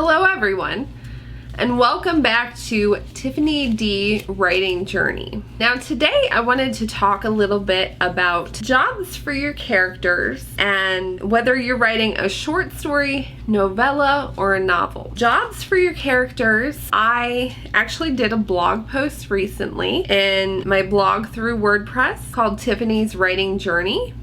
Hello everyone, and welcome back to Tiffany D Writing Journey. Now today I wanted to talk a little bit about jobs for your characters and whether you're writing a short story, novella, or a novel. Jobs for your characters. I actually did a blog post recently in my blog through WordPress called Tiffany's Writing Journey.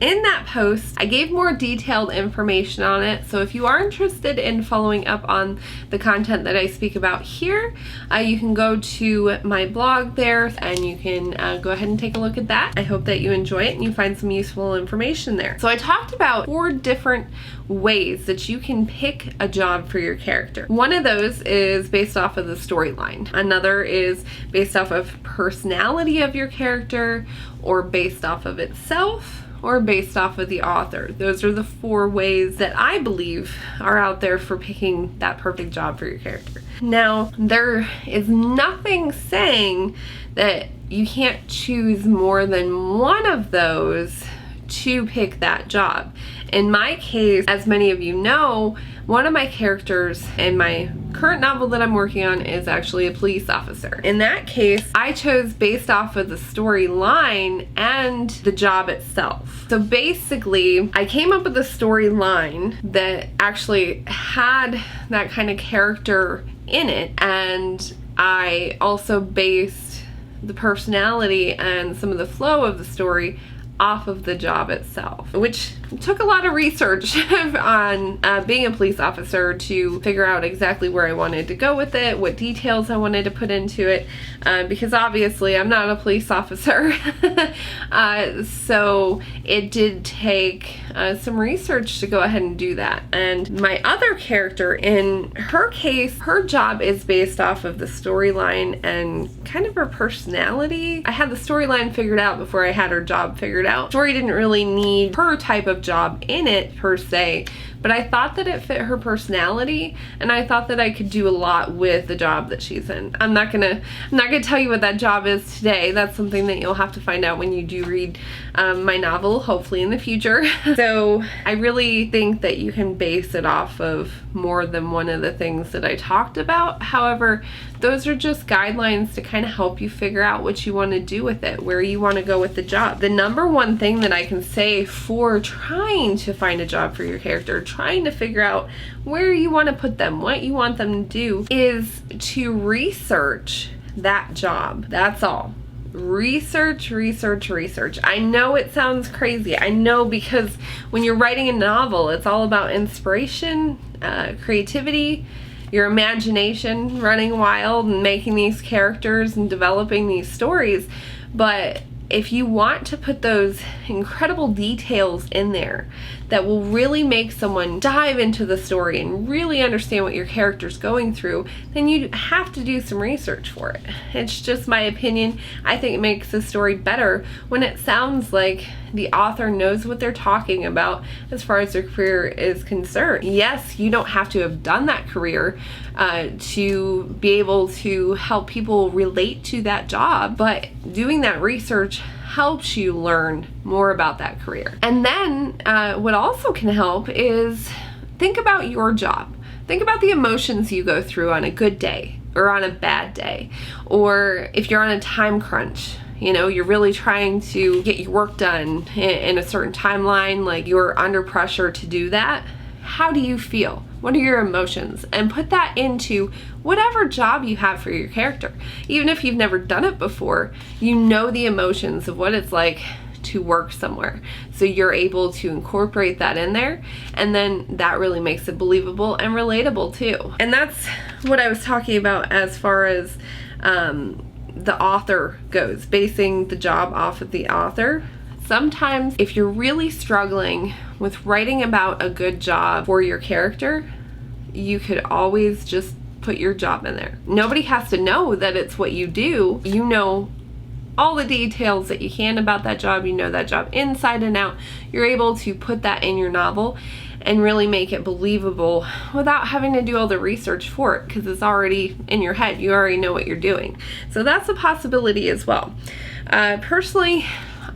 In that post, I gave more detailed information on it, so if you are interested in following up on the content that I speak about here, you can go to my blog there and you can go ahead and take a look at that. I hope that you enjoy it and you find some useful information there. So I talked about 4 different ways that you can pick a job for your character. One of those is based off of the storyline. Another is based off of personality of your character, or based off of itself, or based off of the author. Those are the 4 ways that I believe are out there for picking that perfect job for your character. Now, there is nothing saying that you can't choose more than one of those to pick that job. In my case, as many of you know, one of my characters in my current novel that I'm working on is actually a police officer. In that case, I chose based off of the storyline and the job itself. So basically, I came up with a storyline that actually had that kind of character in it, and I also based the personality and some of the flow of the story off of the job itself, which took a lot of research on being a police officer to figure out exactly where I wanted to go with it, what details I wanted to put into it, because obviously I'm not a police officer. So it did take some research to go ahead and do that. And my other character, in her case, her job is based off of the storyline and kind of her personality. I had the storyline figured out before I had her job figured out. Story didn't really need her type of job in it per se, but I thought that it fit her personality, and I thought that I could do a lot with the job that she's in. I'm not gonna tell you what that job is today. That's something that you'll have to find out when you do read my novel, hopefully in the future. So I really think that you can base it off of more than one of the things that I talked about. However, those are just guidelines to kind of help you figure out what you want to do with it, where you want to go with the job. The number one thing that I can say for trying to find a job for your character, trying to figure out where you want to put them, what you want them to do, is to research that job. That's all. Research, research, research. I know it sounds crazy. I know, because when you're writing a novel, it's all about inspiration, creativity, your imagination running wild and making these characters and developing these stories. But if you want to put those incredible details in there that will really make someone dive into the story and really understand what your character's going through, then you have to do some research for it. It's just my opinion. I think it makes the story better when it sounds like the author knows what they're talking about as far as their career is concerned. Yes, you don't have to have done that career to be able to help people relate to that job, but doing that research helps you learn more about that career. And then what also can help is think about your job. Think about the emotions you go through on a good day or on a bad day, or if you're on a time crunch. You know, you're really trying to get your work done in a certain timeline, like you're under pressure to do that. How do you feel? What are your emotions? And put that into whatever job you have for your character. Even if you've never done it before, you know the emotions of what it's like to work somewhere. So you're able to incorporate that in there, and then that really makes it believable and relatable too. And that's what I was talking about as far as the author goes, basing the job off of the author. Sometimes if you're really struggling with writing about a good job for your character, you could always just put your job in there. Nobody has to know that it's what you do. You know all the details that you can about that job. You know that job inside and out. You're able to put that in your novel and really make it believable without having to do all the research for it, because it's already in your head. You already know what you're doing. So that's a possibility as well. Personally,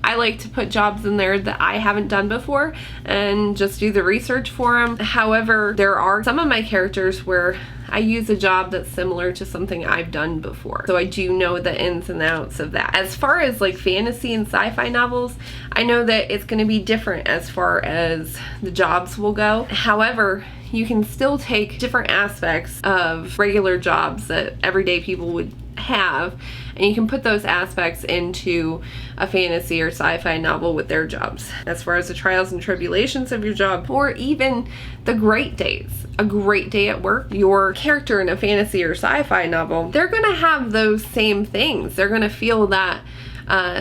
I like to put jobs in there that I haven't done before and just do the research for them. However, there are some of my characters where I use a job that's similar to something I've done before. So I do know the ins and outs of that. As far as like fantasy and sci-fi novels, I know that it's going to be different as far as the jobs will go. However, you can still take different aspects of regular jobs that everyday people would have, and you can put those aspects into a fantasy or sci-fi novel with their jobs. As far as the trials and tribulations of your job, or even the great days, a great day at work, your character in a fantasy or sci-fi novel, they're gonna have those same things. They're gonna feel that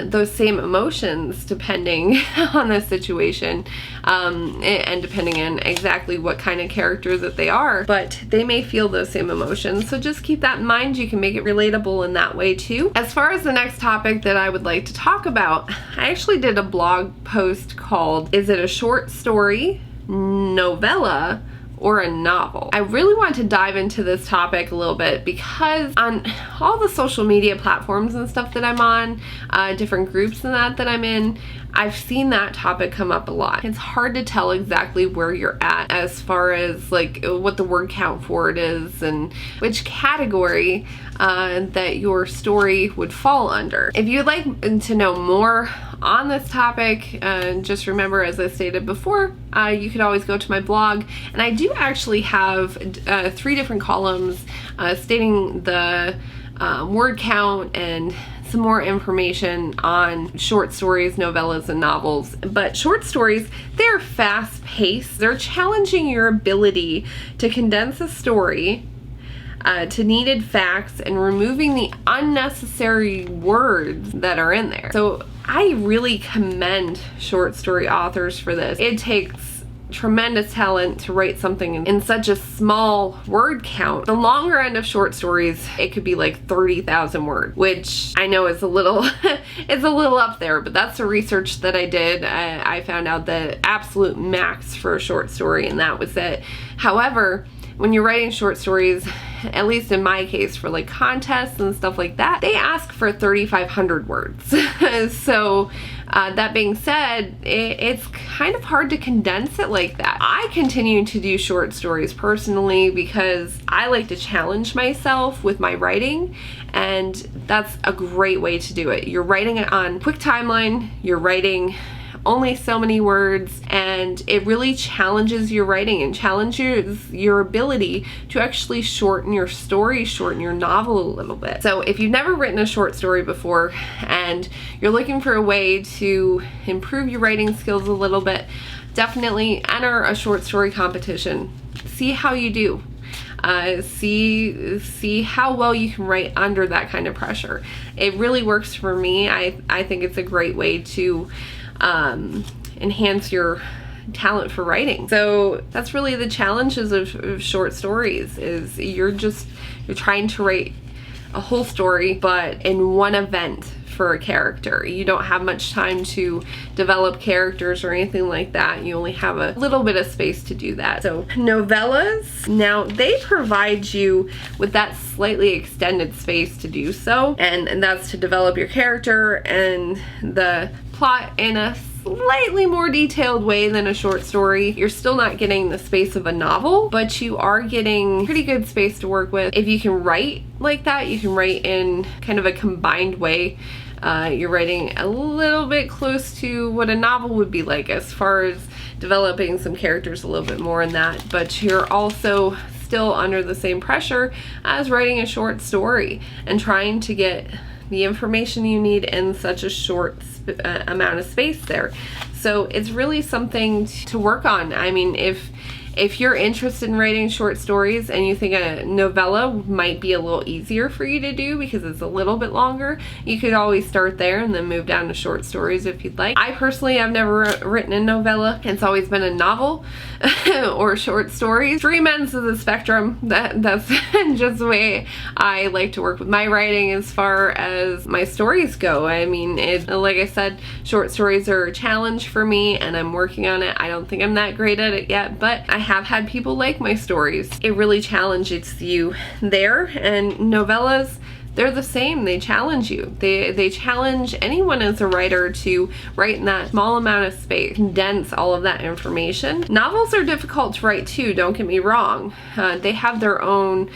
those same emotions depending on the situation, and depending on exactly what kind of character that they are, but they may feel those same emotions. So just keep that in mind. You can make it relatable in that way too. As far as the next topic that I would like to talk about, I actually did a blog post called, "Is it a short story, novella, or a novel?" I really want to dive into this topic a little bit because on all the social media platforms and stuff that I'm on, different groups and that I'm in, I've seen that topic come up a lot. It's hard to tell exactly where you're at as far as like what the word count for it is and which category that your story would fall under. If you'd like to know more on this topic, just remember, as I stated before, you could always go to my blog, and I do actually have 3 different columns stating the word count and some more information on short stories, novellas, and novels. But short stories, they're fast-paced. They're challenging your ability to condense a story to needed facts and removing the unnecessary words that are in there. So I really commend short story authors for this. It takes tremendous talent to write something in such a small word count. The longer end of short stories, it could be like 30,000 words, which I know is a little it's a little up there, but that's the research that I did. I found out the absolute max for a short story, and that was it. However, when you're writing short stories, at least in my case for like contests and stuff like that, they ask for 3,500 words. So that being said, it's kind of hard to condense it like that. I continue to do short stories personally because I like to challenge myself with my writing, and that's a great way to do it. You're writing it on quick timeline, you're writing only so many words, and it really challenges your writing and challenges your ability to actually shorten your story, shorten your novel a little bit. So if you've never written a short story before and you're looking for a way to improve your writing skills a little bit, definitely enter a short story competition. See how you do. See how well you can write under that kind of pressure. It really works for me. I think it's a great way to enhance your talent for writing. So that's really the challenges of short stories, is you're trying to write a whole story, but in one event for a character. You don't have much time to develop characters or anything like that. You only have a little bit of space to do that. So novellas, now they provide you with that slightly extended space to do so, and that's to develop your character and the plot in a slightly more detailed way than a short story. You're still not getting the space of a novel, but you are getting pretty good space to work with. If you can write like that, you can write in kind of a combined way. You're writing a little bit close to what a novel would be like as far as developing some characters a little bit more in that, but you're also still under the same pressure as writing a short story and trying to get the information you need in such a short amount of space there. So it's really something to work on. I mean, if you're interested in writing short stories and you think a novella might be a little easier for you to do because it's a little bit longer, you could always start there and then move down to short stories if you'd like. I personally have never written a novella. It's always been a novel or short stories. 3 ends of the spectrum. That's just the way I like to work with my writing as far as my stories go. I mean, like I said, short stories are a challenge for me and I'm working on it. I don't think I'm that great at it yet, but I have had people like my stories. It really challenges you there. And novellas, they're the same. They challenge you. They challenge anyone as a writer to write in that small amount of space, condense all of that information. Novels are difficult to write too, don't get me wrong. They have their own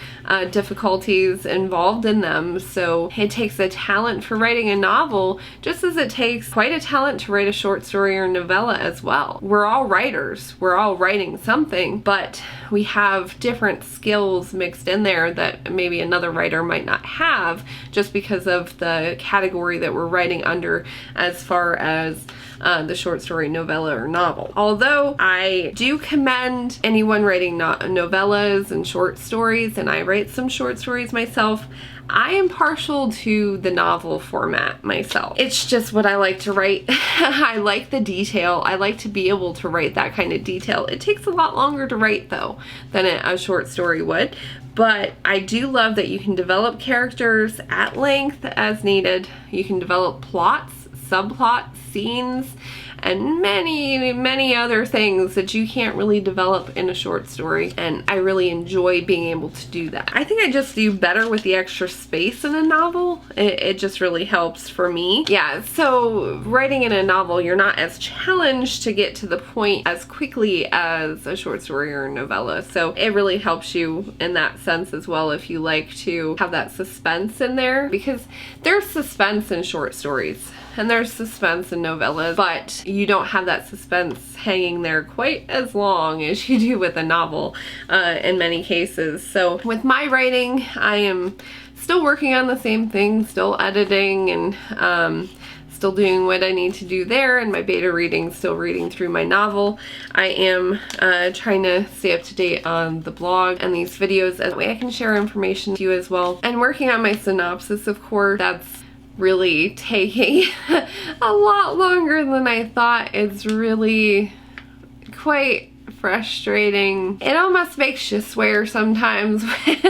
difficulties involved in them, so it takes a talent for writing a novel, just as it takes quite a talent to write a short story or novella as well. We're all writers. We're all writing something, but we have different skills mixed in there that maybe another writer might not have, just because of the category that we're writing under as far as the short story, novella, or novel. Although I do commend anyone writing novellas and short stories, and I write some short stories myself, I am partial to the novel format myself. It's just what I like to write. I like the detail. I like to be able to write that kind of detail. It takes a lot longer to write though than a short story would. But I do love that you can develop characters at length as needed. You can develop plots, subplots, scenes, and many other things that you can't really develop in a short story, and I really enjoy being able to do that. I think I just do better with the extra space in a novel. It just really helps for me. Yeah, so writing in a novel, you're not as challenged to get to the point as quickly as a short story or a novella, so it really helps you in that sense as well if you like to have that suspense in there, because there's suspense in short stories and there's suspense in novellas, but you don't have that suspense hanging there quite as long as you do with a novel in many cases. So with my writing, I am still working on the same thing, still editing and still doing what I need to do there, and my beta reading, still reading through my novel. I am trying to stay up to date on the blog and these videos, that way I can share information to you as well. And working on my synopsis, of course, that's really taking a lot longer than I thought. It's really quite frustrating. It almost makes you swear sometimes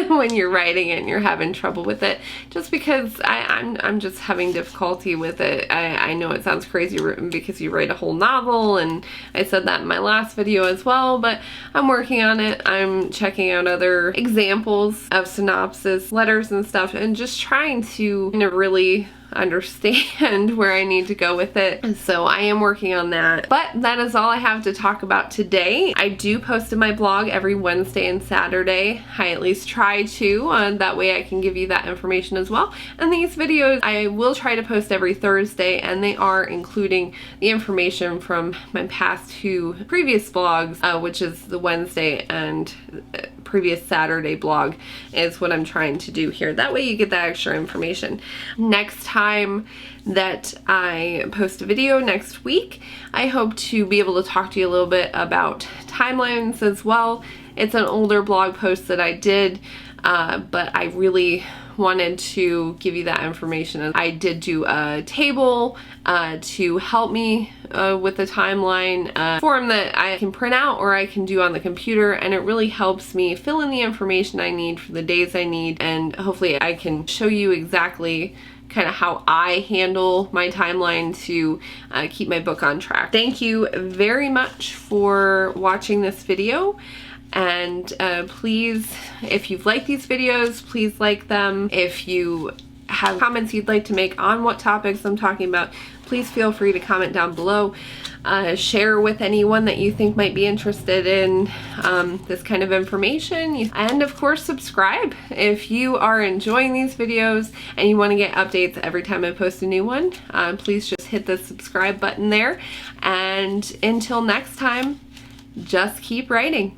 when you're writing it and you're having trouble with it, just because I'm just having difficulty with it. I know it sounds crazy because you write a whole novel, and I said that in my last video as well, but I'm working on it. I'm checking out other examples of synopsis, letters and stuff, and just trying to really understand where I need to go with it. So I am working on that. But that is all I have to talk about today. I do post in my blog every Wednesday and Saturday. I at least try to. That way I can give you that information as well. And these videos I will try to post every Thursday, and they are including the information from my past two previous blogs, which is the Wednesday and previous Saturday blog is what I'm trying to do here. That way you get that extra information. Next time that I post a video next week, I hope to be able to talk to you a little bit about timelines as well. It's an older blog post that I did, but I really wanted to give you that information. I did do a table to help me with the timeline form that I can print out or I can do on the computer, and it really helps me fill in the information I need for the days I need, and hopefully I can show you exactly kind of how I handle my timeline to keep my book on track. Thank you very much for watching this video. And please, if you've liked these videos, please like them. If you have comments you'd like to make on what topics I'm talking about, please feel free to comment down below. Share with anyone that you think might be interested in this kind of information. And of course, subscribe if you are enjoying these videos and you want to get updates every time I post a new one. Please just hit the subscribe button there. And until next time, just keep writing.